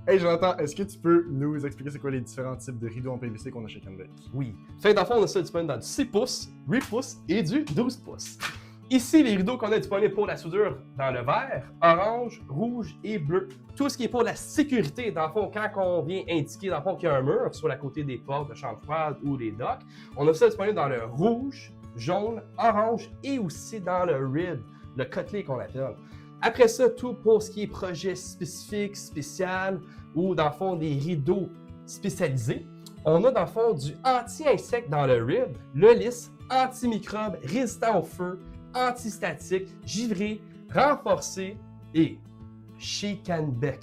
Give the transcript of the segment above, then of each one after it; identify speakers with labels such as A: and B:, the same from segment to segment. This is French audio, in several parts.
A: Hey Jonathan, est-ce que tu peux nous expliquer c'est quoi les différents types de rideaux en PVC qu'on a chez Kenbeck?
B: Oui. Fait dans le fond, on a ça disponible dans du 6 pouces, 8 pouces et du 12 pouces. Ici, les rideaux qu'on a disponibles pour la soudure dans le vert, orange, rouge et bleu. Tout ce qui est pour la sécurité, dans le fond, quand on vient indiquer dans le fond qu'il y a un mur, soit à côté des portes de chambre froide ou des docks, on a ça disponible dans le rouge, jaune, orange et aussi dans le rib, le côtelé qu'on appelle. Après ça, tout pour ce qui est projet spécifique, spécial ou dans le fond des rideaux spécialisés. On a dans le fond du anti-insecte dans le rib, le lisse, antimicrobe, résistant au feu, antistatique, givré, renforcé et chez Kenbeck,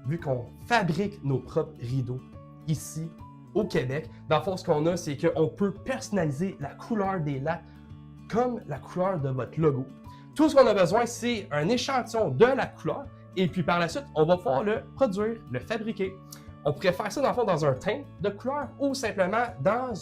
B: vu qu'on fabrique nos propres rideaux ici au Québec, dans le fond, ce qu'on a, c'est qu'on peut personnaliser la couleur des lattes comme la couleur de votre logo. Tout ce qu'on a besoin, c'est un échantillon de la couleur et puis par la suite, on va pouvoir le produire, le fabriquer. On pourrait faire ça dans le fond dans un teint de couleur ou simplement dans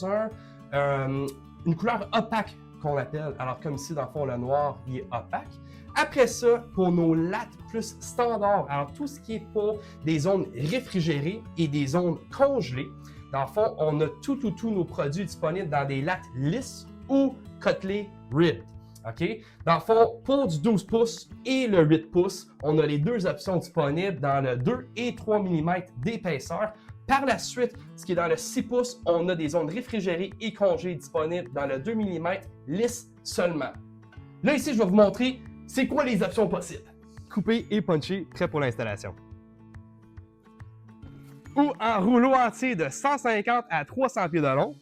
B: une couleur opaque qu'on appelle. Alors comme ici, dans le fond, le noir, il est opaque. Après ça, pour nos lattes plus standards, alors tout ce qui est pour des zones réfrigérées et des zones congelées, dans le fond, on a tous nos produits disponibles dans des lattes lisses ou côtelées ribbed. OK? Dans le fond, pour du 12 pouces et le 8 pouces, on a les deux options disponibles dans le 2 et 3 mm d'épaisseur. Par la suite, ce qui est dans le 6 pouces, on a des zones réfrigérées et congées disponibles dans le 2 mm lisse seulement. Là, ici, je vais vous montrer c'est quoi les options possibles. Coupé et punché, prêt pour l'installation. Ou en rouleau entier de 150 à 300 pieds de long,